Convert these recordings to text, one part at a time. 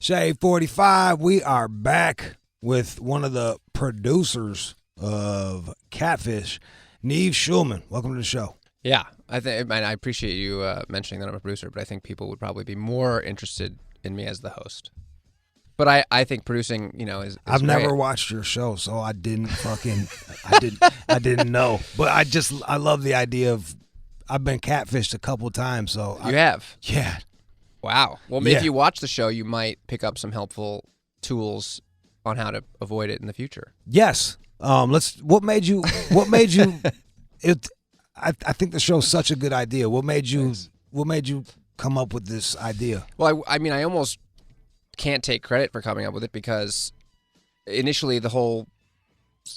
Shade 45, we are back with one of the producers of Catfish, Nev Schulman. Welcome to the show. Yeah, I appreciate you mentioning that I'm a producer, but I think people would probably be more interested in me as the host. But I think producing, is I've great. never watched your show, so I didn't fucking I didn't know. But I love the idea of I've been catfished a couple times, so You have? Yeah. Wow. Well, if you watch the show, you might pick up some helpful tools on how to avoid it in the future. Yes. What made you it I think the show's such a good idea. What made you come up with this idea? Well, I almost can't take credit for coming up with it because initially the whole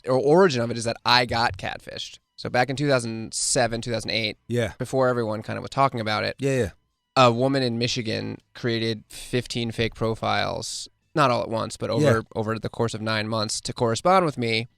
origin of it is that I got catfished. So back in 2007, 2008, before everyone kind of was talking about it, a woman in Michigan created 15 fake profiles, not all at once, but over the course of 9 months to correspond with me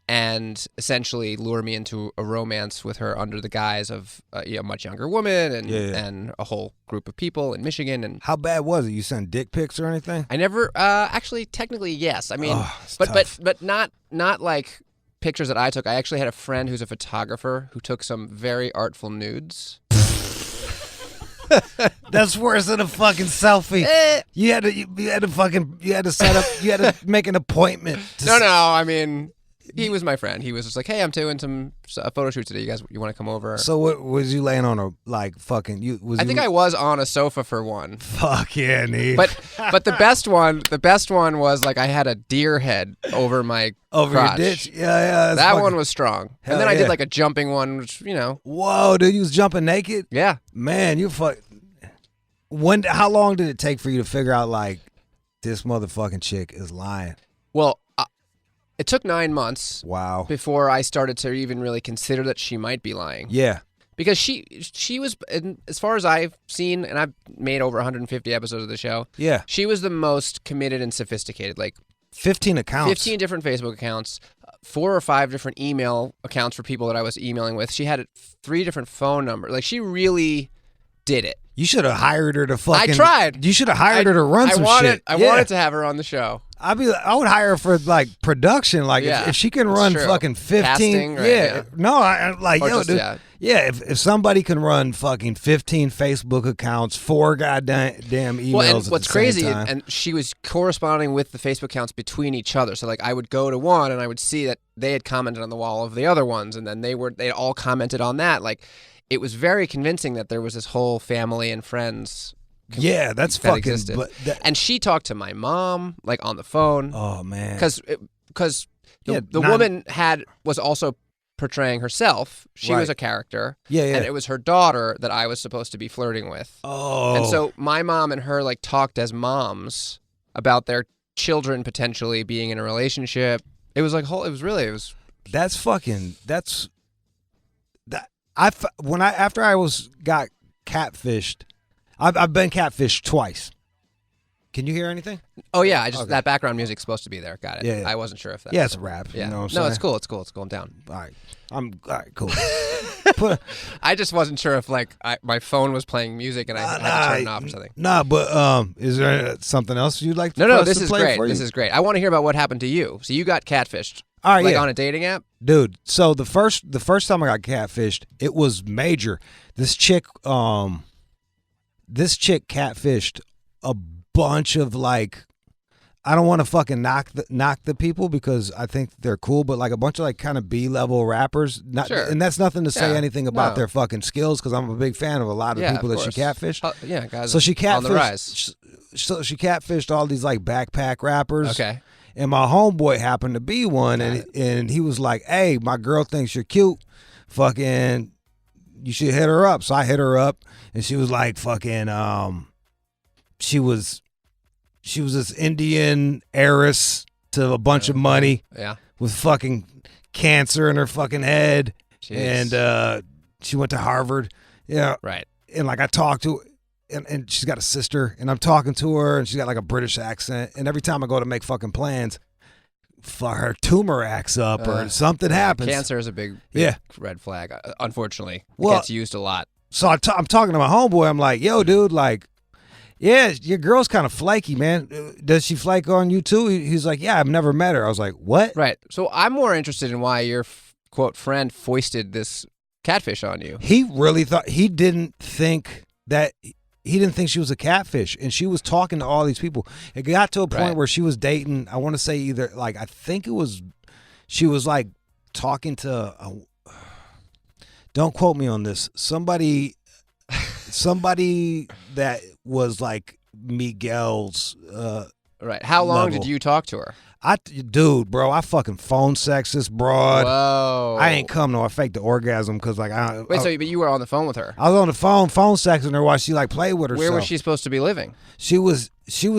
and essentially lure me into a romance with her under the guise of a much younger woman and a whole group of people in Michigan. And how bad was it? You sent dick pics or anything? I never actually technically yes. I mean, but not like pictures that I took. I actually had a friend who's a photographer who took some very artful nudes. That's worse than a fucking selfie. You had to set up. You had to make an appointment. I mean, he was my friend. He was just like, "Hey, I'm doing a photo shoot today. You want to come over?" So what was you laying on I think I was on a sofa for one. Fuck yeah, Nev. But the best one was like I had a deer head over my crotch. Your ditch. Yeah. That one was strong. Hell and then I did like a jumping one, which Whoa, dude, you was jumping naked? Yeah. Man, you how long did it take for you to figure out like this motherfucking chick is lying? Well, it took 9 months. Wow. Before I started to even really consider that she might be lying. Yeah. Because she was, as far as I've seen, and I've made over 150 episodes of the show. Yeah. She was the most committed and sophisticated. Like 15 accounts. 15 different Facebook accounts, 4 or 5 different email accounts for people that I was emailing with. She had 3 different phone numbers. Like she really did it. You should have hired her to fucking. I tried. You should have hired her to run some shit. I wanted to have her on the show. I would hire her for like production. Like if she can run fucking 15. Casting, right, No, I like or yo, just, dude. Yeah. If somebody can run fucking 15 Facebook accounts, 4 goddamn emails. Well, and what's crazy, time. and she was corresponding with the Facebook accounts between each other. So like I would go to one and I would see that they had commented on the wall of the other ones, and then they all commented on that. Like it was very convincing that there was this whole family and friends. Yeah, that's that fucking. Existed. And she talked to my mom like on the phone. Oh man, because the woman was also portraying herself. She was a character. Yeah. And it was her daughter that I was supposed to be flirting with. Oh. And so my mom and her like talked as moms about their children potentially being in a relationship. It was like That's fucking. That's that. After I got catfished. I've been catfished twice. Can you hear anything? Oh yeah, that background music's supposed to be there. Got it. Yeah. I wasn't sure if that. Yeah, it's a rap. Yeah. You know what I'm no, saying? it's cool. It's cool. It's going down. All right. All right. Cool. I just wasn't sure if like my phone was playing music and I had to turn it off or something. Nah, but is there something else you'd like to? No. This is great. This is great. I want to hear about what happened to you. So you got catfished. All right, on a dating app, dude. So the first time I got catfished, it was major. This chick catfished a bunch of like, I don't want to fucking knock the people because I think they're cool, but like a bunch of like kind of B-level rappers. Sure. And that's nothing to say anything about their fucking skills because I'm a big fan of a lot of people that she catfished. Guys. So she catfished. On the rise. So she catfished all these like backpack rappers. Okay. And my homeboy happened to be one, and he was like, "Hey, my girl thinks you're cute. Fucking, you should hit her up." So I hit her up, and she was like, "Fucking, she was this Indian heiress to a bunch of money, with fucking cancer in her fucking head, and she went to Harvard, right. And like I talked to." And she's got a sister, and I'm talking to her, and she's got like a British accent. And every time I go to make fucking plans, her tumor acts up or something happens. Cancer is a big red flag, unfortunately. It gets used a lot. So I'm talking to my homeboy. I'm like, yo, dude, like, Yeah, your girl's kind of flaky, man. Does she flake on you too? He's like, yeah, I've never met her. I was like, what? Right. So I'm more interested in why your quote friend foisted this catfish on you. He really thought he didn't think she was a catfish, and she was talking to all these people. It got to a point where she was dating. I want to say either like I think it was she was like talking to. Don't quote me on this. Somebody that was like Miguel's. Right. How long level. did you talk to her? Dude, bro, I fucking phone sex this broad. Whoa. I ain't come to. I faked the orgasm because like Wait, but you were on the phone with her? I was on the phone sexing her while she like played with herself. Where was she supposed to be living? She was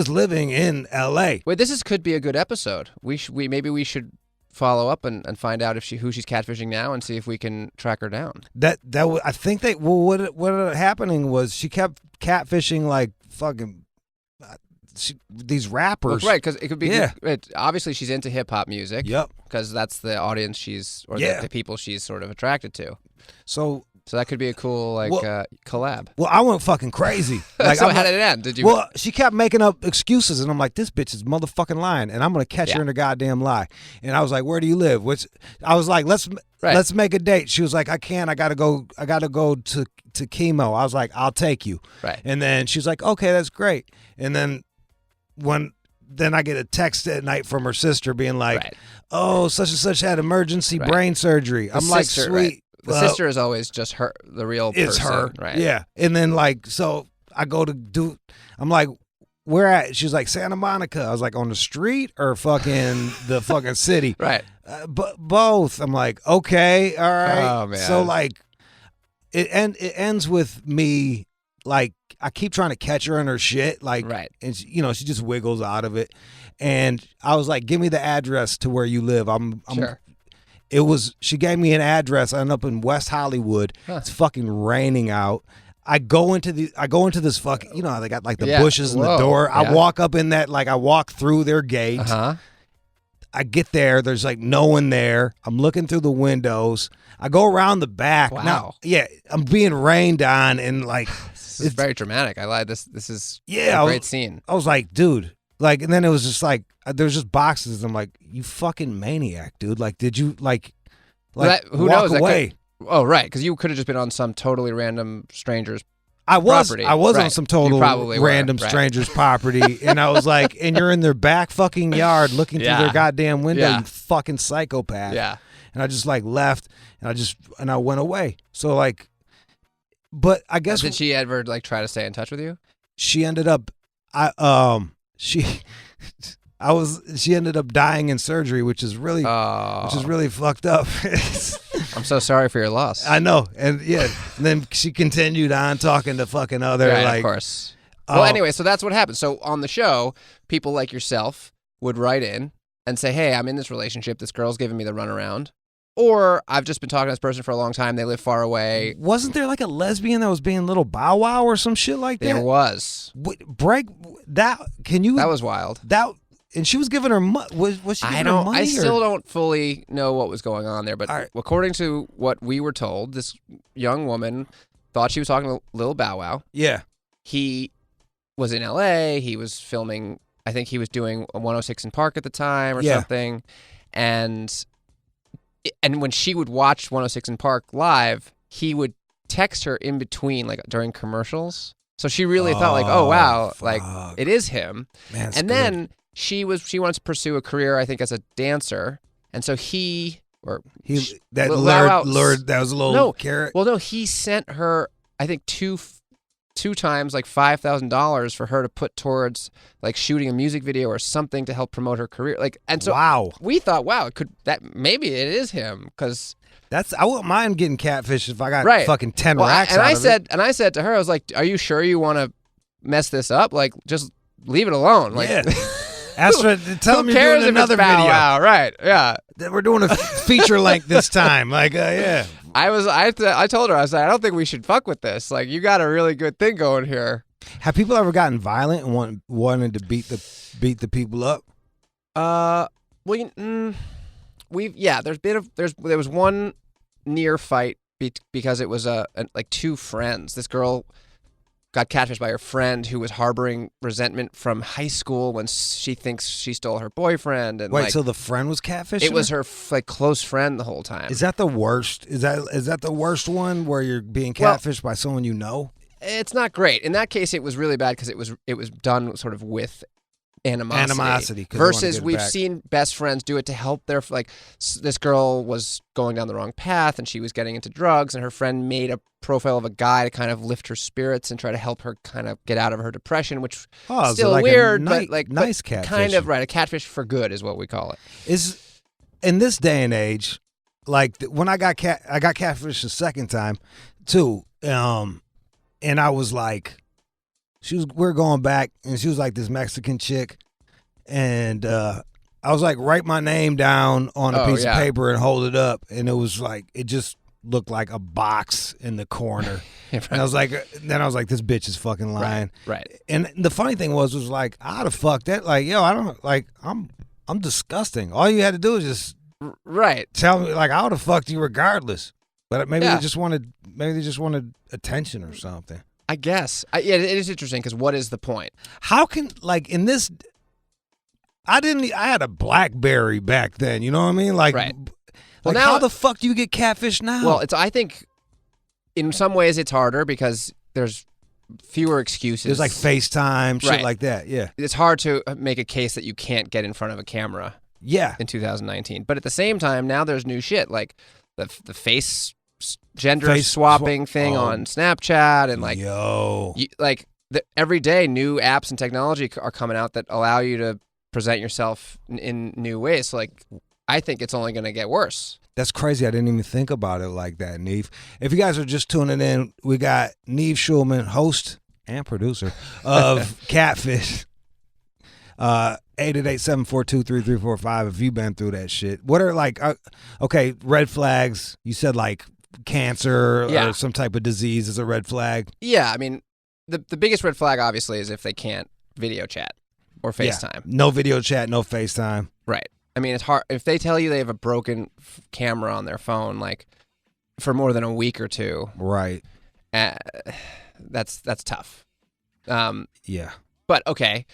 living in L.A. Wait, could be a good episode. Maybe we should follow up and find out who she's catfishing now and see if we can track her down. I think what ended up happening was she kept catfishing like fucking these rappers. Well, right, because it could be. Yeah. Obviously, she's into hip hop music. Yep. Because that's the audience the people she's sort of attracted to. So that could be a cool collab. Well, I went fucking crazy. Like, so how did it end? Did you? Well, she kept making up excuses, and I'm like, this bitch is motherfucking lying, and I'm gonna catch her in a goddamn lie. And I was like, where do you live? I was like, let's make a date. She was like, I can't. I gotta go to chemo. I was like, I'll take you. Right. And then she's like, okay, that's great. And then then I get a text at night from her sister being like, oh, such and such had emergency brain surgery. I'm like, sweet. Right. The sister is always just her, the real person. It's her. Right. Yeah. And then like, so I go to I'm like, where at? She's like, Santa Monica. I was like, on the street or fucking the fucking city? Right. But both. I'm like, okay, all right. Oh, man. So like, it ends with me like, I keep trying to catch her in her shit, like, and she just wiggles out of it. And I was like, give me the address to where you live. I'm sure. She gave me an address. I end up in West Hollywood. Huh. It's fucking raining out. I go into this fucking, they got like the bushes in the door. Yeah. I walk up in that, like I walk through their gate. Uh-huh. I get there. There's like no one there. I'm looking through the windows. I go around the back. Wow. Now, I'm being rained on and like. It's very dramatic. I lied. This is a great scene. I was like, dude, like, and then it was just like, there's just boxes. I'm like, you fucking maniac, dude. Like, did you who walk knows, away? Right. Because you could have just been on some totally random stranger's property. I was on some total random were. stranger's property. And I was like, and you're in their back fucking yard looking through their goddamn window, you fucking psychopath. Yeah. And I just like left and I went away. So like, but I guess did she ever like try to stay in touch with you? She ended up, she ended up dying in surgery, which is really fucked up. I'm so sorry for your loss. I know, and and then she continued on talking to fucking other of course. Well, anyway, so that's what happened. So on the show, people like yourself would write in and say, "Hey, I'm in this relationship. This girl's giving me the runaround." Or I've just been talking to this person for a long time. They live far away. Wasn't there like a lesbian that was being little Bow Wow or some shit like that? There was. Break that. Can you? That was wild. And she was giving her money. Was she giving her money? I still don't fully know what was going on there. But according to what we were told, this young woman thought she was talking to Lil Bow Wow. Yeah. He was in L.A. He was filming. I think he was doing a 106 in Park at the time or something. And when she would watch 106 in Park live, he would text her in between, like during commercials. So she really thought, like, oh wow, like it is him. Man, and then she wanted to pursue a career, I think, as a dancer, and so lured that was a little carrot. Well, no, he sent her, I think, two times like $5,000 for her to put towards like shooting a music video or something to help promote her career. Like, and so we thought, wow, maybe it is him because I wouldn't mind getting catfish if I got fucking 10 racks. And I said to her, I was like, are you sure you want to mess this up? Like, just leave it alone. Like, ask her, tell him you're doing another video. Wow, right? Yeah, we're doing a feature length this time. Like, I told her, I said, I don't think we should fuck with this. Like, you got a really good thing going here. Have people ever gotten violent and wanted to beat the people up? There was one near fight because it was like two friends. This girl got catfished by her friend who was harboring resentment from high school when she thinks she stole her boyfriend. And Wait, so the friend was catfishing? It was her close friend the whole time. Is that the worst? Is that the worst one where you're being catfished by someone you know? It's not great. In that case, it was really bad because it was done sort of with animosity versus we've seen best friends do it to help their, like, this girl was going down the wrong path and she was getting into drugs, and her friend made a profile of a guy to kind of lift her spirits and try to help her kind of get out of her depression, which is still like weird, but like nice catfish. Kind of right, a catfish for good is what we call it. Is in this day and age, like when I got catfished the second time too, and I was like, we're going back, and she was like this Mexican chick, and I was like, write my name down on a piece of paper and hold it up, and it was like, it just looked like a box in the corner. Right. And I was like, this bitch is fucking lying. Right. And the funny thing was like, I'd have fucked that. Like, yo, I don't, like, I'm disgusting. All you had to do is just tell me, like, I would have fucked you regardless. But maybe they just wanted attention or something. I guess. Yeah, it is interesting because what is the point? How can, like, in this, I had a BlackBerry back then, you know what I mean? Like, right. Like, now, how the fuck do you get catfish now? Well, I think in some ways it's harder because there's fewer excuses. There's like FaceTime, shit like that, yeah. It's hard to make a case that you can't get in front of a camera in 2019. But at the same time, now there's new shit, like the face gender swapping thing on Snapchat, and like, every day new apps and technology are coming out that allow you to present yourself in new ways. So, like, I think it's only going to get worse. That's crazy. I didn't even think about it like that, Nev. If you guys are just tuning in, we got Nev Schulman, host and producer of Catfish. 888-742-3345 if you've been through that shit. What are, like, okay, red flags? You said, like, cancer or some type of disease is a red flag. Yeah, I mean, the biggest red flag, obviously, is if they can't video chat or FaceTime. Yeah. No video chat, no FaceTime. Right. I mean, it's hard. If they tell you they have a broken camera on their phone, like, for more than a week or two. Right. That's tough. Yeah. But, okay,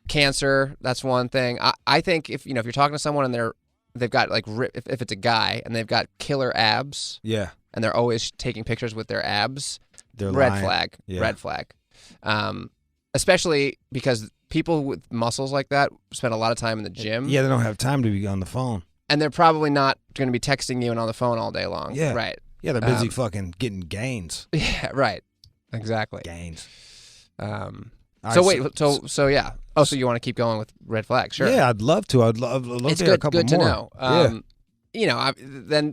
cancer, that's one thing. I think if you're talking to someone and they've got, like, if it's a guy and they've got killer abs, and they're always taking pictures with their abs, red flag. Especially because people with muscles like that spend a lot of time in the gym. Yeah, they don't have time to be on the phone, and they're probably not going to be texting you and on the phone all day long. Yeah, right. Yeah, they're busy fucking getting gains. Yeah, right. Exactly. Gains. So yeah. Oh, so you want to keep going with red flags? Sure. Yeah, I'd love to. I'd love to hear a couple more. It's good to know.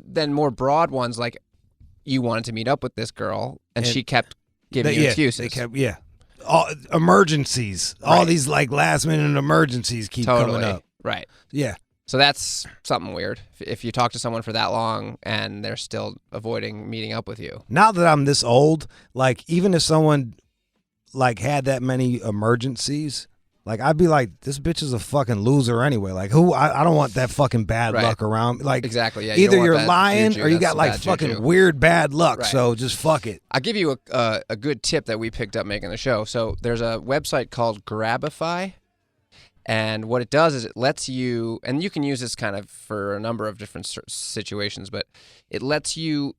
Then more broad ones, like, you wanted to meet up with this girl and she kept giving you excuses. They kept, all emergencies. Right. All these, like, last minute emergencies keep coming up. Right. Yeah. So that's something weird. If you talk to someone for that long and they're still avoiding meeting up with you. Now that I'm this old, like, even if someone, like, had that many emergencies, like, I'd be like, this bitch is a fucking loser anyway. Like, I don't want that fucking bad luck around. Like, exactly. Yeah. Either you're lying or you got, like, fucking weird bad luck. Right. So just fuck it. I'll give you a good tip that we picked up making the show. So there's a website called Grabify. And what it does is it lets you, and you can use this kind of for a number of different situations, but it lets you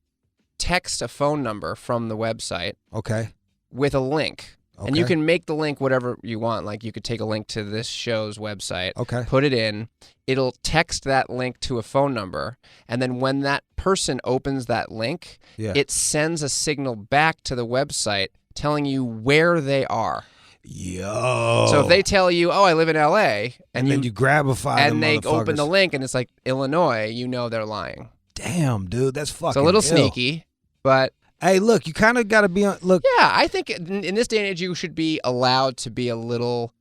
text a phone number from the website. Okay. With a link. Okay. And you can make the link whatever you want. Like, you could take a link to this show's website, put it in, it'll text that link to a phone number, and then when that person opens that link, it sends a signal back to the website telling you where they are. Yo. So if they tell you, oh, I live in L.A., and then you Grabify and they open the link and it's like Illinois, you know they're lying. Damn, dude, that's fucking It's a little sneaky, but... Hey, look, you kind of got to be on... Look. Yeah, I think in this day and age, you should be allowed to be a little,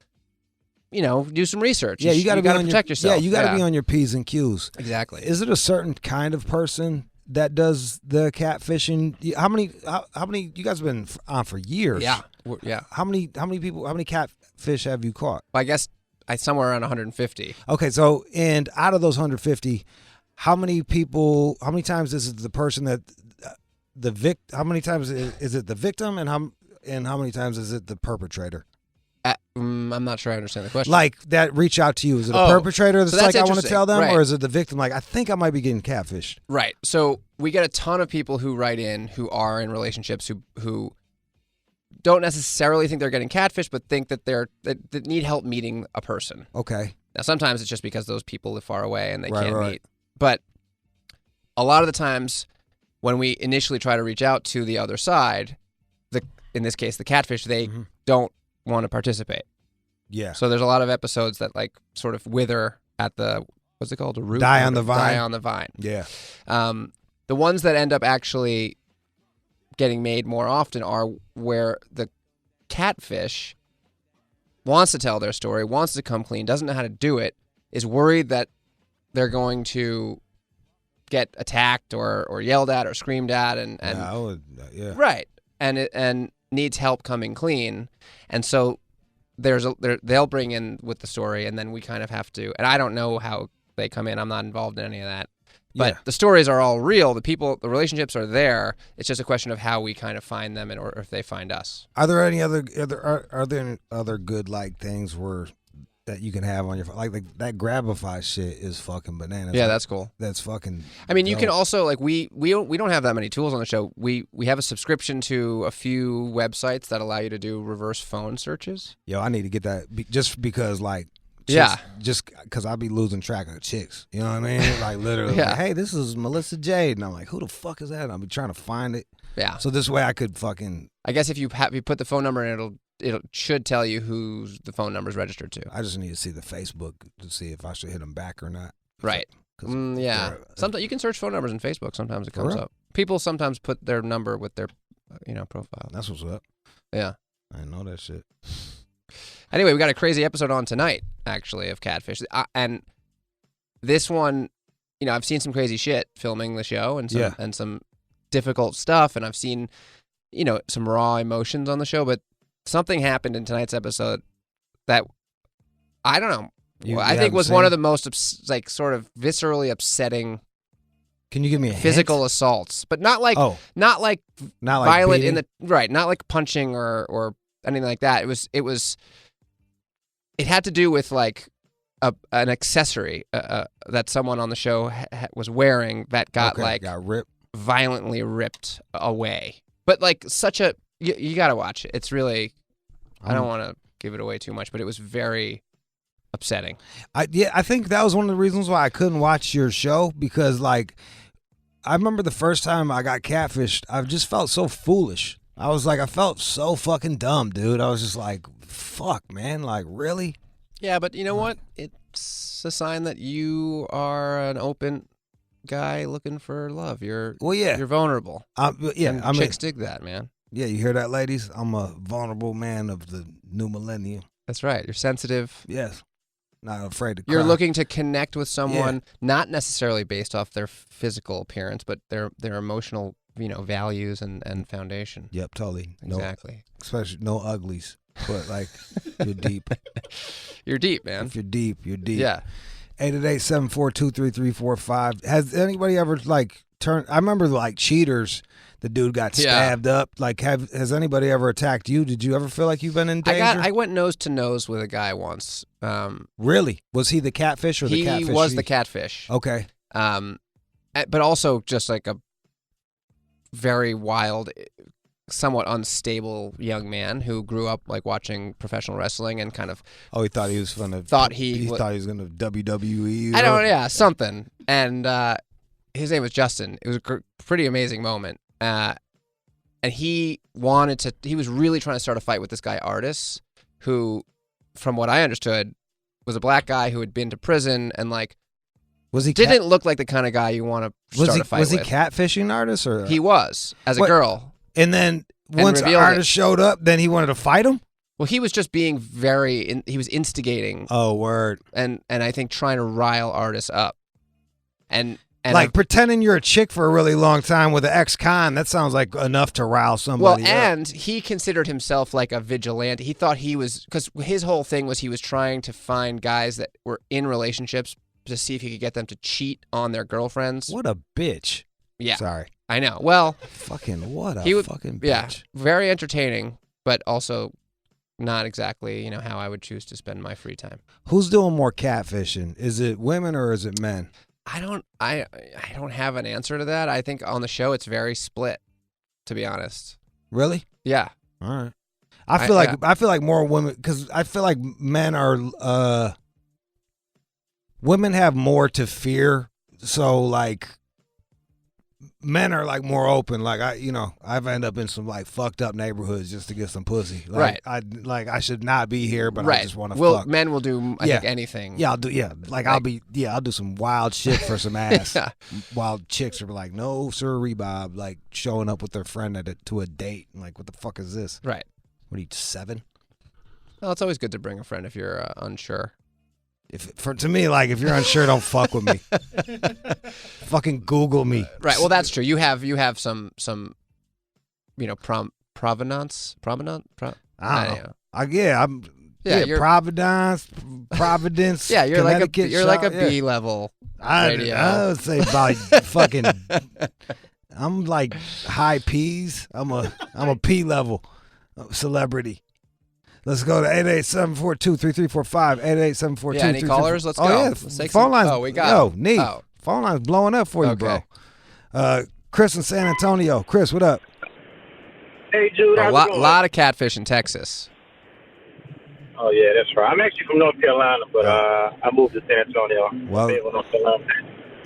do some research. Yeah, you got to protect yourself. Yeah, you got to be on your P's and Q's. Exactly. Is it a certain kind of person that does the catfishing? How many? You guys have been on for years. Yeah. How many catfish have you caught? Well, I guess somewhere around 150. Okay, so, and out of those 150, how many times is it the person that... how many times is it the victim, and and how many times is it the perpetrator? I'm not sure I understand the question. Like that reach out to you, is it a perpetrator that's like, I want to tell them, right. or is it the victim? Like, I think I might be getting catfished. Right. So we get a ton of people who write in who are in relationships who don't necessarily think they're getting catfished, but think that that need help meeting a person. Okay. Now, sometimes it's just because those people live far away and they can't meet. But a lot of the times when we initially try to reach out to the other side, in this case, the catfish, they don't want to participate. Yeah. So there's a lot of episodes that like sort of wither at the, what's it called? A root? Die on the vine. Die on the vine. Yeah. The ones that end up actually getting made more often are where the catfish wants to tell their story, wants to come clean, doesn't know how to do it, is worried that they're going to get attacked or yelled at or screamed at and right. And needs help coming clean. And so they'll bring in with the story, and then we kind of have to, and I don't know how they come in. I'm not involved in any of that. But the stories are all real. The relationships are there. It's just a question of how we kind of find them, or if they find us. Are there any other good like things that you can have on your phone? Like that Grabify shit is fucking bananas. Yeah, that's cool. That's fucking. I mean, you can also like we don't have that many tools on the show. We have a subscription to a few websites that allow you to do reverse phone searches. Yo, I need to get that just because like. Chicks, just because I'll be losing track of chicks. You know what I mean? Like literally, like, hey, this is Melissa Jade. And I'm like, who the fuck is that? And I'll be trying to find it. Yeah. So this way I could fucking. I guess if you put the phone number in, it should tell you who the phone number is registered to. I just need to see the Facebook to see if I should hit them back or not. Right. Yeah. Sometimes you can search phone numbers in Facebook. Sometimes it comes up. People sometimes put their number with their, profile. That's what's up. Yeah. I didn't know that shit. Anyway, we got a crazy episode on tonight, actually, of Catfish. And this one, I've seen some crazy shit filming the show and some difficult stuff. And I've seen, some raw emotions on the show. But something happened in tonight's episode that, I don't know, I think was one of the most, sort of viscerally upsetting. Can you give me a physical hint? Assaults, but not like violent beating? Not like punching or anything like that. It had to do with like an accessory that someone on the show was wearing that got ripped, violently ripped away. But like you got to watch it. It's really, I don't want to give it away too much, but it was very upsetting. I think that was one of the reasons why I couldn't watch your show, because like I remember the first time I got catfished, I just felt so foolish. I felt so fucking dumb, dude. I was just like, fuck, man. Like, really? Yeah, but you know what? It's a sign that you are an open guy looking for love. You're vulnerable. Chicks dig that, man. Yeah, you hear that, ladies? I'm a vulnerable man of the new millennium. That's right. You're sensitive. Yes. Not afraid to cry. You're looking to connect with someone, not necessarily based off their physical appearance, but their emotional values and foundation. Yep, totally. Exactly. Especially no uglies, but like you're deep. You're deep, man. If you're deep, you're deep. Yeah. 888-742-3345. Has anybody ever like turned? I remember like Cheaters. The dude got stabbed up. Like, has anybody ever attacked you? Did you ever feel like you've been in danger? I went nose to nose with a guy once. Really? Was he the catfish or the catfish? He was the catfish. Okay. But also just like a very wild, somewhat unstable young man who grew up like watching professional wrestling and kind of. Oh, he thought he was gonna. He thought he was gonna WWE. I don't know. Yeah, something. And his name was Justin. It was a pretty amazing moment. And he was really trying to start a fight with this guy, Artis, who, from what I understood, was a black guy who had been to prison and like didn't look like the kind of guy you want to start a fight with. Was he catfishing Artis or? He was, as a girl. And then once Artis showed up, then he wanted to fight him? Well, he was just being he was instigating. Oh, word. And I think trying to rile Artis up. And like pretending you're a chick for a really long time with an ex-con, that sounds like enough to rile somebody up. And he considered himself like a vigilante. He thought he was, because his whole thing was he was trying to find guys that were in relationships to see if he could get them to cheat on their girlfriends. What a bitch. Yeah. Sorry. I know. Well. Fucking what a fucking bitch. Yeah. Very entertaining. but also not exactly, how I would choose to spend my free time. Who's doing more catfishing? Is it women or is it men? I don't have an answer to that. I think on the show it's very split, to be honest. Really? Yeah. All right. I feel like more women, because I feel like men are women have more to fear. So like men are like more open. Like I've ended up in some like fucked up neighborhoods just to get some pussy. Like, right. I should not be here, but right. I just want to fuck. Men will do I think anything. Yeah, I'll do. Yeah, like I'll do some wild shit for some ass. Yeah. Wild chicks are like, no sir, Bob. Like showing up with their friend to a date. Like, what the fuck is this? Right. What are you, 7? Well, it's always good to bring a friend if you're unsure. To me, like, if you're unsure, don't fuck with me. Fucking Google me. Right. Well, that's true. You have some provenance. I don't know. Providence. Yeah, you're like a B level radio. I would say about fucking. I'm like high P's. I'm a P level celebrity. Let's go to 887423345. 887423345. Yeah, any callers? Let's go. Yeah. Let's take phone lines. Oh, we got Neat. Phone line's blowing up for you, okay. bro. Chris in San Antonio. Chris, what up? Hey, Jude. A lot of catfish in Texas. Oh, yeah, that's right. I'm actually from North Carolina, but I moved to San Antonio.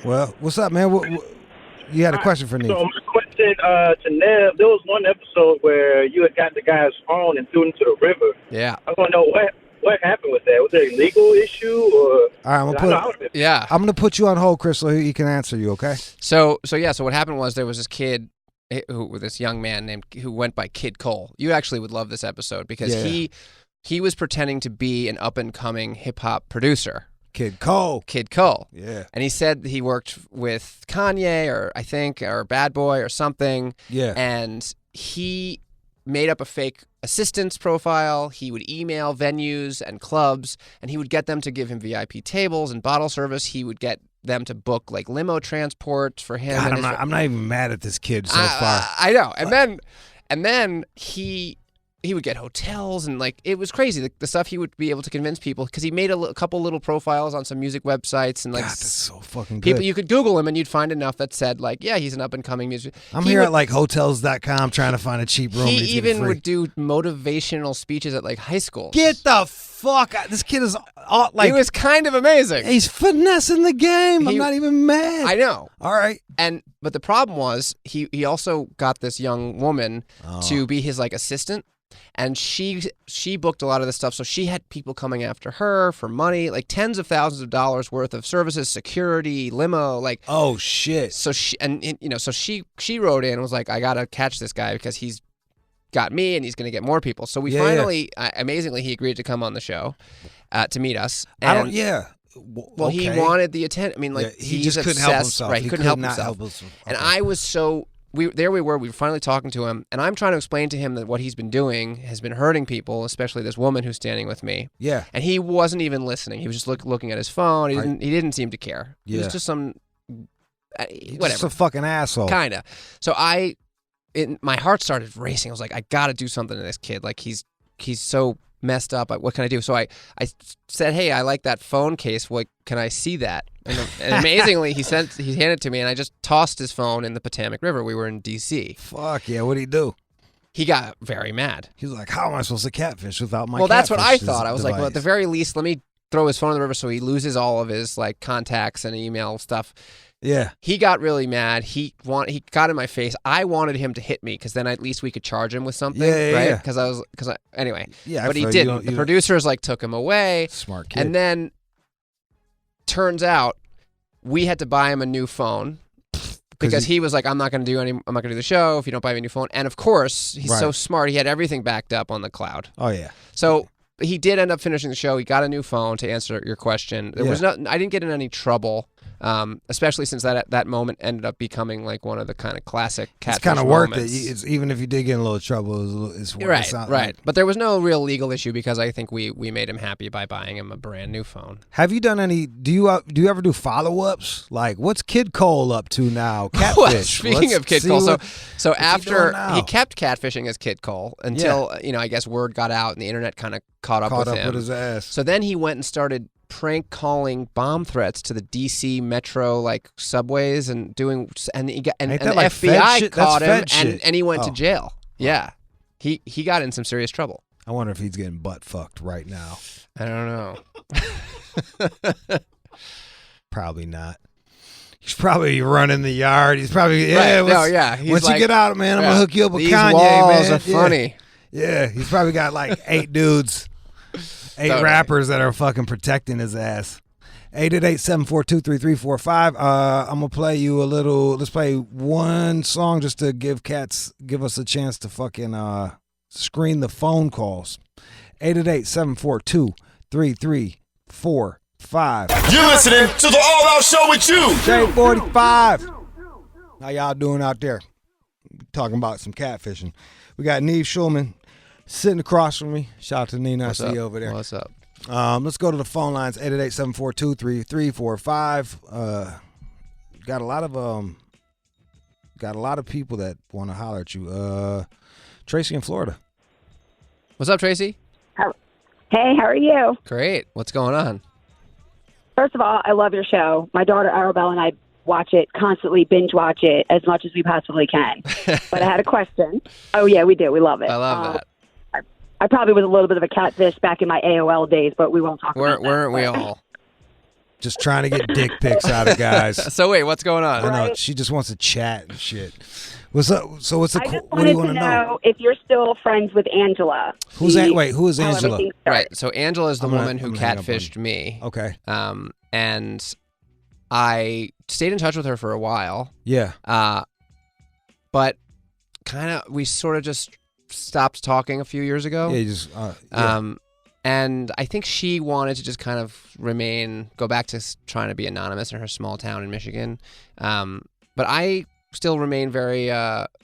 Well, what's up, man? You had a question for me. So my question to Nev, there was one episode where you had got the guy's phone and threw it into the river. Yeah. I want to know what happened with that. Was there a legal issue or? All right, I'm gonna put you on hold, Chris, so he can answer you. Okay. So what happened was there was this kid, this young man who went by Kid Cole. You actually would love this episode because he was pretending to be an up and coming hip hop producer. Kid Cole. Yeah. And he said he worked with Kanye or Bad Boy or something. Yeah. And he made up a fake assistant's profile. He would email venues and clubs, and he would get them to give him VIP tables and bottle service. He would get them to book like limo transport for him. God, I'm not even mad at this kid so far. I know. And then he would get hotels, and like it was crazy the stuff he would be able to convince people, because he made a couple little profiles on some music websites, and like God, that's so fucking good. People, you could Google him and you'd find enough that said like, yeah, he's an up and coming musician. I'm here at like hotels.com trying to find a cheap room. He even would do motivational speeches at like high schools. Get the fuck out. This kid is like, he was kind of amazing. He's finessing the game. I'm not even mad. I know. All right. But the problem was he also got this young woman to be his like assistant. And she booked a lot of this stuff, so she had people coming after her for money, like tens of thousands of dollars worth of services, security, limo, like. Oh shit! So she wrote in and was like, I gotta catch this guy because he's got me and he's gonna get more people. So we finally, amazingly, he agreed to come on the show to meet us. And Well, he wanted the attention. I mean, like he just couldn't help himself. Right, he couldn't help himself. Okay. And I was so. We were finally talking to him, and I'm trying to explain to him that what he's been doing has been hurting people, especially this woman who's standing with me. Yeah. And he wasn't even listening. He was just looking at his phone. He didn't seem to care. Yeah. He was just some whatever. Just a fucking asshole. Kinda. So my heart started racing. I was like, I got to do something to this kid. Like he's so messed up. What can I do? So I said, hey, I like that phone case. What can I see that? And amazingly, he handed it to me, and I just tossed his phone in the Potomac River. We were in D.C. Fuck yeah! What'd he do? He got very mad. He was like, "How am I supposed to catfish without my?" Well, that's what I thought. I was device? like, well, at the very least, let me throw his phone in the river so he loses all of his like contacts and email stuff. Yeah. He got really mad. He got in my face. I wanted him to hit me because then at least we could charge him with something, right? Because anyway. Yeah. But he didn't. The producers like took him away. Smart kid. And then turns out we had to buy him a new phone because he was like, I'm not going to do the show if you don't buy me a new phone. And of course, he's so smart. He had everything backed up on the cloud. Oh yeah. So he did end up finishing the show. He got a new phone to answer your question. I didn't get in any trouble. Especially since that moment ended up becoming like one of the kind of classic Catfish It's kind of worth moments. it. It's, even if you did get in a little trouble, it's worth Right, it. right. But there was no real legal issue because I think we made him happy by buying him a brand new phone. Have you done any? Do you ever do follow-ups? Like, what's Kid Cole up to now? Well, Catfish. speaking of Kid Cole, so after now? he kept catfishing as Kid Cole until I guess word got out and the internet kind of caught up with him. With his ass. So then he went and started prank calling bomb threats to the DC metro like subways and doing and the like FBI caught him and he went to jail. Yeah. He got in some serious trouble. I wonder if he's getting butt fucked right now. I don't know. Probably not. He's probably running the yard. He's probably He's once you get out, man, I'm gonna hook you up with these Kanye, walls man. Are funny. Yeah, he's probably got like 8 dudes, 8 rappers that are fucking protecting his ass. 888-742-3345. I'm gonna play you a little. Let's play one song just to give us a chance to fucking screen the phone calls. 888-742-3345. You're listening to the All Out Show with you. J45. How y'all doing out there? Talking about some catfishing. We got Nev Schulman sitting across from me. Shout out to Nina. I see you over there. What's up? Let's go to the phone lines. 888-742-3345. Got a lot of people that want to holler at you. Tracy in Florida. What's up, Tracy? Hey, how are you? Great. What's going on? First of all, I love your show. My daughter Arabelle and I watch it constantly, binge watch it as much as we possibly can. But I had a question. Oh, yeah, we do. We love it. I love that. I probably was a little bit of a catfish back in my AOL days, but we won't talk about that. Weren't we all? Just trying to get dick pics out of guys. So wait, what's going on? I know. She just wants to chat and shit. What's up? So what do you wanted want to to know? if you're still friends with Angela. Who is Angela? Right. So Angela is the woman who catfished me. Okay. And I stayed in touch with her for a while. Yeah. But we sort of just stopped talking a few years ago. Yeah. You just. And I think she wanted to just kind of go back to trying to be anonymous in her small town in Michigan. But I still remain very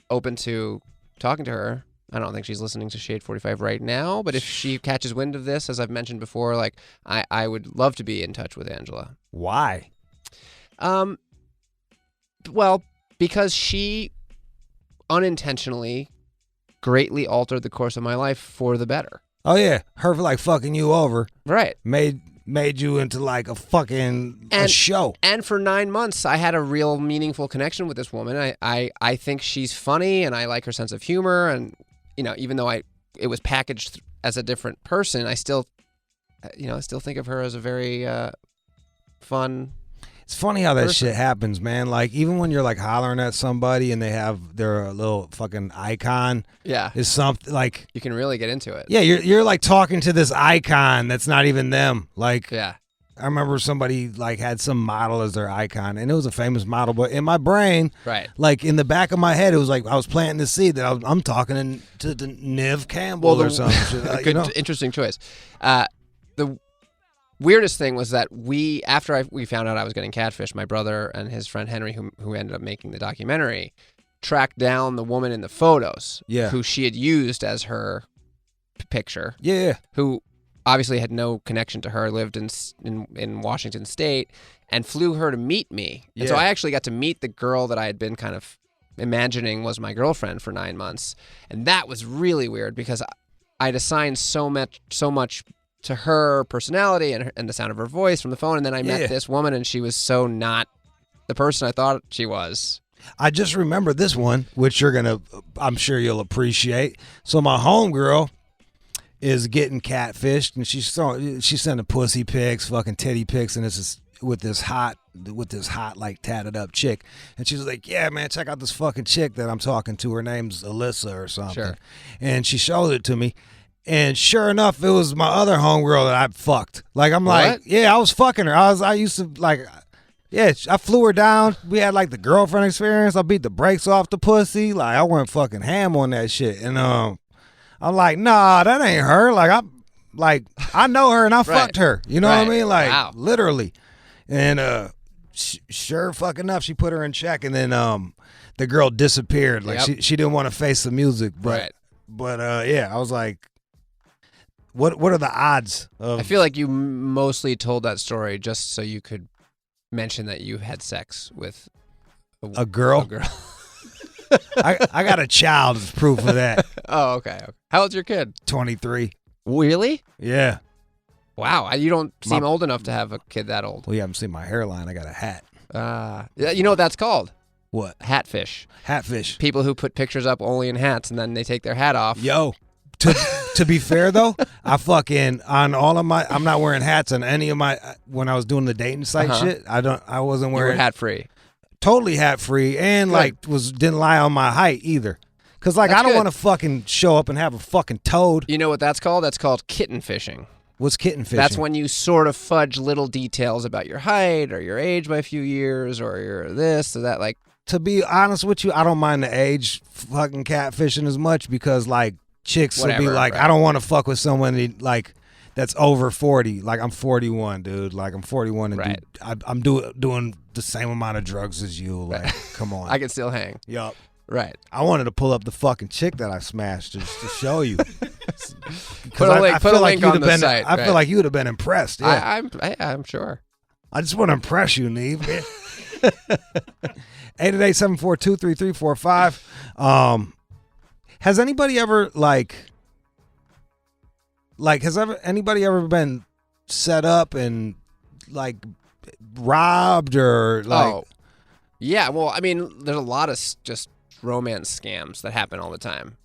open to talking to her. I don't think she's listening to Shade 45 right now, but if she catches wind of this, as I've mentioned before, like I would love to be in touch with Angela. Why? Well, because she unintentionally greatly altered the course of my life for the better. Oh yeah, her like fucking you over. Right. Made you into like a fucking a show. And for 9 months, I had a real meaningful connection with this woman. I think she's funny, and I like her sense of humor. And even though it was packaged as a different person, I still think of her as a very fun. It's funny how that shit happens, man. Like, even when you're like hollering at somebody and they have their little fucking icon, is something like you can really get into it. Yeah, you're like talking to this icon that's not even them. Like, yeah, I remember somebody like had some model as their icon, and it was a famous model, but in my brain, right, like in the back of my head, it was like I was planting the seed that I'm talking to the Nev Campbell or something. Interesting choice. The weirdest thing was that after we found out I was getting catfished, my brother and his friend Henry, who ended up making the documentary, tracked down the woman in the photos, who she had used as her picture, who obviously had no connection to her, lived in Washington State, and flew her to meet me. And so I actually got to meet the girl that I had been kind of imagining was my girlfriend for 9 months, and that was really weird because I'd assigned so much to her personality and the sound of her voice from the phone, and then I met this woman, and she was so not the person I thought she was. I just remember this one, which I'm sure you'll appreciate. So my homegirl is getting catfished, and she's sending pussy pics, fucking titty pics, and it's with this hot like tatted up chick, and she's like, yeah man, check out this fucking chick that I'm talking to, her name's Alyssa or something. Sure. And she showed it to me. And sure enough, it was my other homegirl that I fucked. Like, I'm like, I was fucking her. I used to, like, I flew her down. We had, like, the girlfriend experience. I beat the brakes off the pussy. Like, I went fucking ham on that shit. And I'm like, nah, that ain't her. Like, I know her and I fucked her. You know what I mean? Like, literally. And sure fucking enough, she put her in check, and then the girl disappeared. Like she didn't want to face the music, but yeah, I was like, what are the odds of? I feel like you mostly told that story just so you could mention that you had sex with a girl. A girl. I got a child as proof of that. Oh, okay. How old's your kid? 23. Really? Yeah. Wow. You don't seem old enough to have a kid that old. Well, you haven't seen my hairline. I got a hat. You know what that's called? What? Hatfish. Hatfish. People who put pictures up only in hats and then they take their hat off. Yo. To be fair though, I fucking on all of my. I'm not wearing hats on any of my. When I was doing the dating site shit, I wasn't wearing. You were hat free. Totally hat free, and didn't lie on my height either. Cause That's I don't good. want to fucking show up and have a fucking toad. You know what that's called? That's called kitten fishing. What's kitten fishing? That's when you sort of fudge little details about your height or your age by a few years or your this or that. Like, to be honest with you, I don't mind the age fucking catfishing as much because like chicks will be like, I don't want to fuck with someone like that's over 40. Like I'm 41, dude. Like I'm 41 and I'm doing the same amount of drugs as you. Like, come on. I can still hang. Yup. Right. I wanted to pull up the fucking chick that I smashed just to show you. Put a link on the site. I feel like you would have been impressed. Yeah. I'm sure. I just want to impress you, Nev. 888-742-3345. Has anybody ever anybody ever been set up and like robbed or like? Oh, yeah. Well, I mean, there's a lot of just romance scams that happen all the time.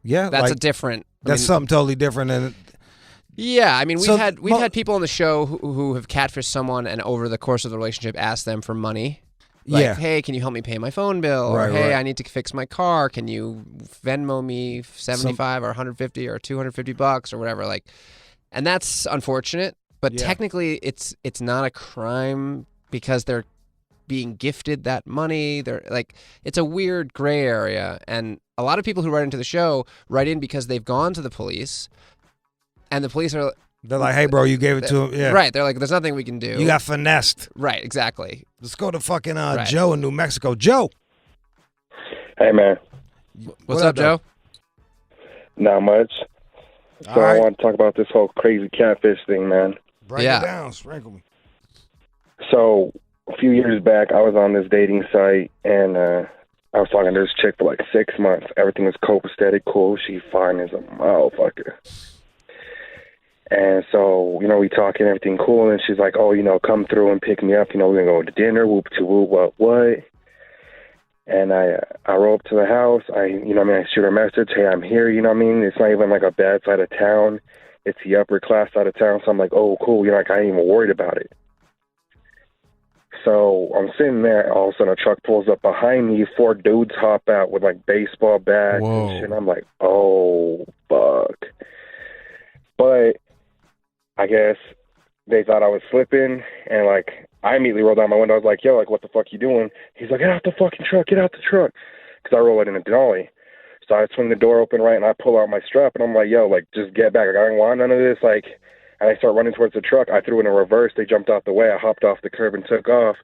Yeah, that's like, a different. That's something totally different than. Yeah, I mean, we've had people on the show who have catfished someone and over the course of the relationship asked them for money. Like, hey, can you help me pay my phone bill? Or, hey, I need to fix my car. Can you Venmo me 75 or 150 or $250 or whatever? Like, and that's unfortunate. But technically, it's not a crime because they're being gifted that money. They're like, it's a weird gray area. And a lot of people who write into the show write in because they've gone to the police, and the police are. They're like, hey, bro, you gave it to him. Yeah. Right. They're like, there's nothing we can do. You got finessed. Right. Exactly. Let's go to fucking Joe in New Mexico. Joe. Hey, man. What's up, Joe? Not much. So I want to talk about this whole crazy catfish thing, man. Break it down. Sprinkle me. So a few years back, I was on this dating site, and I was talking to this chick for like 6 months. Everything was copacetic, cool. She fine as a motherfucker. And so, we talking, everything cool, and she's like, oh, come through and pick me up. We're going to go to dinner, whoop-to-whoop, what? And I roll up to the house. I shoot her a message, hey, I'm here, It's not even like a bad side of town. It's the upper class side of town. So I'm like, oh, cool. I ain't even worried about it. So I'm sitting there. All of a sudden, a truck pulls up behind me. 4 dudes hop out with like baseball bats and shit. And I'm like, oh, fuck. But I guess they thought I was slipping, and like I immediately rolled down my window. I was like, yo, like, what the fuck you doing? He's like, get out the fucking truck, get out the truck. Because I roll it in a Denali. So I swing the door open, right, and I pull out my strap, and I'm like, yo, like, just get back. Like, I don't want none of this. Like, and I start running towards the truck. I threw it in reverse. They jumped out the way. I hopped off the curb and took off.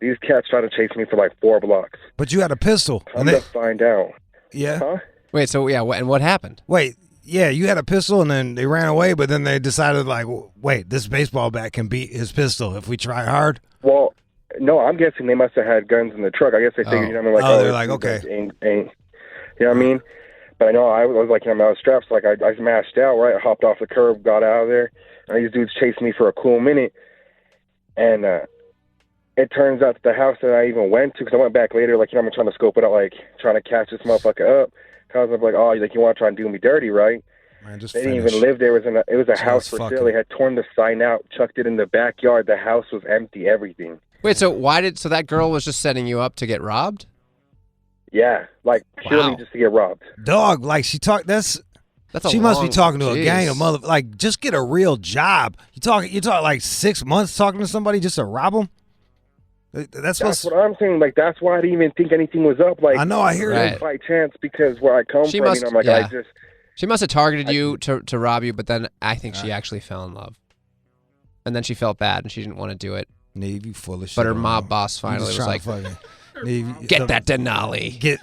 These cats tried to chase me for like 4 blocks. But you had a pistol. Come to find out. Yeah. Huh? Wait, so yeah, and what happened? Wait. Yeah, you had a pistol, and then they ran away, but then they decided, like, wait, this baseball bat can beat his pistol if we try hard? Well, no, I'm guessing they must have had guns in the truck. I guess they figured, they're like, okay. Ain't, you know what I mean? But I know I was like, I was strapped, so like I smashed out, right? I hopped off the curb, got out of there, and these dudes chased me for a cool minute. And it turns out that the house that I even went to, because I went back later, like, I'm trying to scope it out, like, trying to catch this motherfucker up. I was like, oh, like, you want to try and do me dirty, right? Man, they didn't even live there. It was a house for sale. They had torn the sign out, chucked it in the backyard. The house was empty, everything. Wait, so that girl was just setting you up to get robbed? Yeah, like purely just to get robbed. Dog, like she must be talking to a gang of like, just get a real job. You talk like 6 months talking to somebody just to rob them? That's what I'm saying. Like, that's why I didn't even think anything was up. Like, I know, I hear it by chance, because where I come from, I'm like, she must have targeted you to rob you, but then I think she actually fell in love, and then she felt bad and she didn't want to do it Neve, you full of shit. But her bro. mob boss You finally just was trying like, to Neve, get that Denali.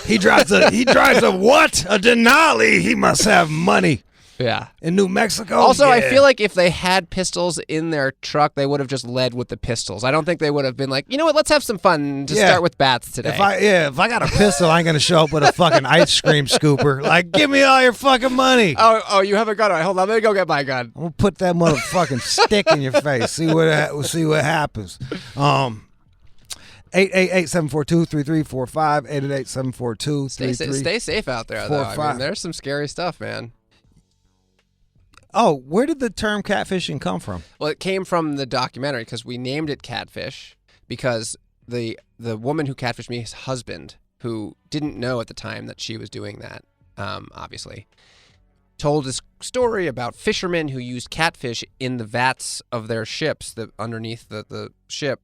He drives a what? A Denali. He must have money. Yeah. In New Mexico? Also, yeah. I feel like if they had pistols in their truck, they would have just led with the pistols. I don't think they would have been like, you know what, let's have some fun. Just start with bats today. If I got a pistol, I ain't gonna show up with a fucking ice cream scooper. Like, give me all your fucking money. Oh, you have a gun? All right, hold on, let me go get my gun. I'm gonna put that motherfucking stick in your face. See what happens. 888-742-3345, 888-742-3345. Stay safe out there, though. I mean, there's some scary stuff, man. Oh, where did the term catfishing come from? Well, it came from the documentary because we named it Catfish because the woman who catfished me, his husband, who didn't know at the time that she was doing that, obviously, told this story about fishermen who used catfish in the vats of their ships underneath the ship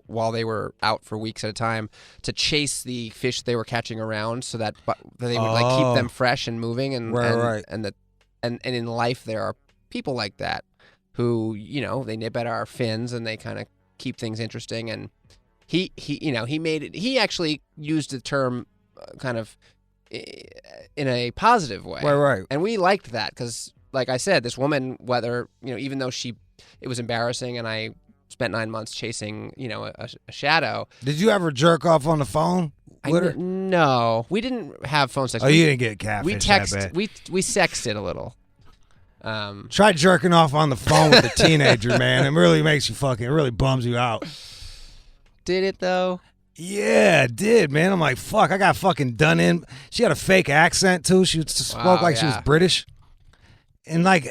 while they were out for weeks at a time to chase the fish they were catching around so that they would like keep them fresh and moving and in life there are people like that who, you know, they nip at our fins and they kind of keep things interesting. And he made it. He actually used the term kind of in a positive way. Right. And we liked that because, like I said, this woman, whether, you know, even though it was embarrassing and I spent 9 months chasing, you know, a shadow. Did you ever jerk off on the phone with her? No, we didn't have phone sex. Oh, you didn't get catfish. We sexted a little. Try jerking off on the phone with a teenager, man. It really makes you it really bums you out. Did it though? Yeah, it did, man. I'm like, fuck, I got fucking done in. She had a fake accent too. She spoke like she was British. And like,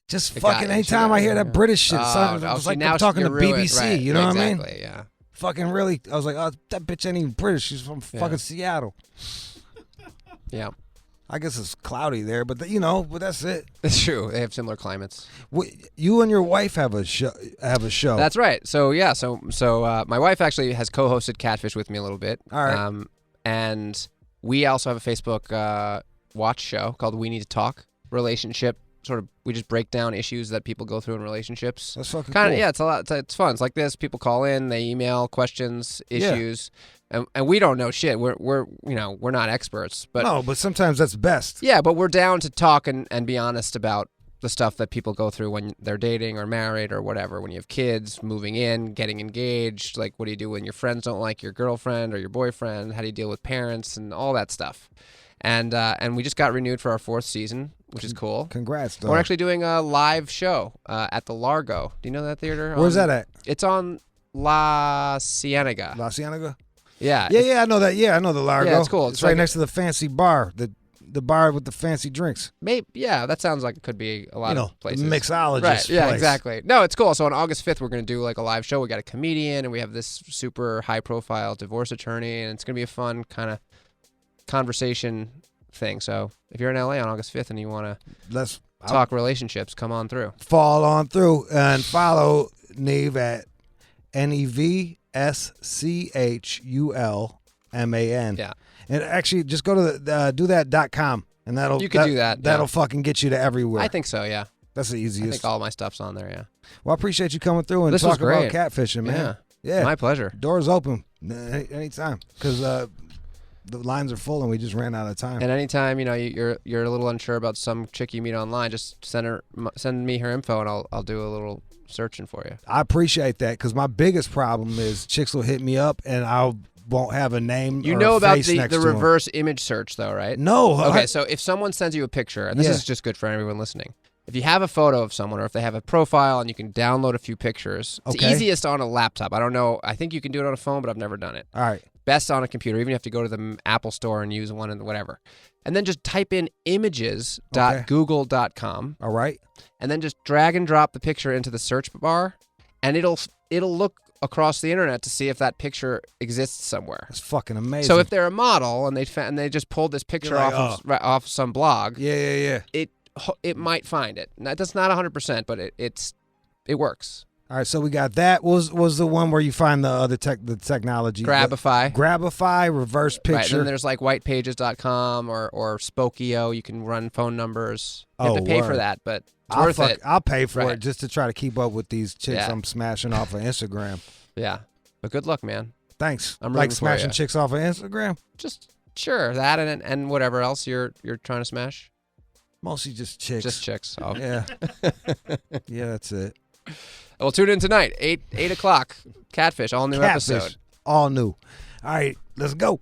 just fucking anytime I hear that British shit, it's like I'm talking to BBC. Right, you know what I mean? Exactly, yeah. Fucking really, I was like, oh, that bitch ain't even British. She's from fucking Seattle. Yeah. I guess it's cloudy there, but but that's it. It's true. They have similar climates. You and your wife have a show. That's right. So yeah. So my wife actually has co-hosted Catfish with me a little bit. All right. And we also have a Facebook watch show called We Need to Talk. Relationship. We just break down issues that people go through in relationships. That's fucking cool. Yeah, it's a lot. It's fun. It's like this. People call in, they email questions, issues, and we don't know shit. We're not experts, but no, but sometimes that's best. Yeah, but we're down to talk and be honest about the stuff that people go through when they're dating or married or whatever. When you have kids, moving in, getting engaged, like what do you do when your friends don't like your girlfriend or your boyfriend? How do you deal with parents and all that stuff? And we just got renewed for our 4th season, which is cool. Congrats, dog. We're actually doing a live show at the Largo. Do you know that theater? Where's that at? It's on La Cienega. La Cienega? Yeah. Yeah, I know that. Yeah, I know the Largo. Yeah, it's cool. It's right next to the fancy bar, the bar with the fancy drinks. Maybe, yeah, that sounds like it could be a lot of places. Mixologist right, yeah, place. exactly. No, it's cool. So on August 5th, we're going to do like a live show. We got a comedian, and we have this super high-profile divorce attorney, and it's going to be a fun kind of conversation thing. So if you're in LA on August 5th and you want to talk relationships, come on through. Fall on through and follow Nev at NEVSCHULMAN. Yeah. And actually, just go to the dothat.com and that'll do that. That'll fucking get you to everywhere. I think so, yeah. That's the easiest. I think all my stuff's on there, yeah. Well, I appreciate you coming through and this was talking about great. catfishing, man. Yeah. My pleasure. Doors open anytime because the lines are full and we just ran out of time. And anytime you're a little unsure about some chick you meet online, just send me her info and I'll do a little searching for you. I appreciate that because my biggest problem is chicks will hit me up and I won't have a name. You or know a about face the next to reverse image search though, right? No. Okay, so if someone sends you a picture, and this is just good for everyone listening. If you have a photo of someone or if they have a profile and you can download a few pictures, it's easiest on a laptop. I don't know. I think you can do it on a phone, but I've never done it. All right. Best on a computer. Even if you have to go to the Apple store and use one and whatever. And then just type in images.google.com. All right. And then just drag and drop the picture into the search bar, and it'll look across the internet to see if that picture exists somewhere. That's fucking amazing. So if they're a model and they just pulled this picture off some blog, yeah, it might find it. Now, that's not 100%, but it works. All right, so we got that. Was the one where you find the technology? Grabify. Grabify, reverse picture. Right, and then there's like whitepages.com or Spokeo. You can run phone numbers. You have to pay for that, but it's worth it. I'll pay for Right. it just to try to keep up with these chicks Yeah. I'm smashing off of Instagram. Yeah, but good luck, man. Thanks. I'm like rooting for smashing ya. chicks off of Instagram? Just sure that and whatever else you're trying to smash. Mostly just chicks. Just chicks. Oh. Yeah. Yeah, that's it. Well, tune in tonight, 8 o'clock. Catfish, all new Catfish, episode. all new. All right, let's go.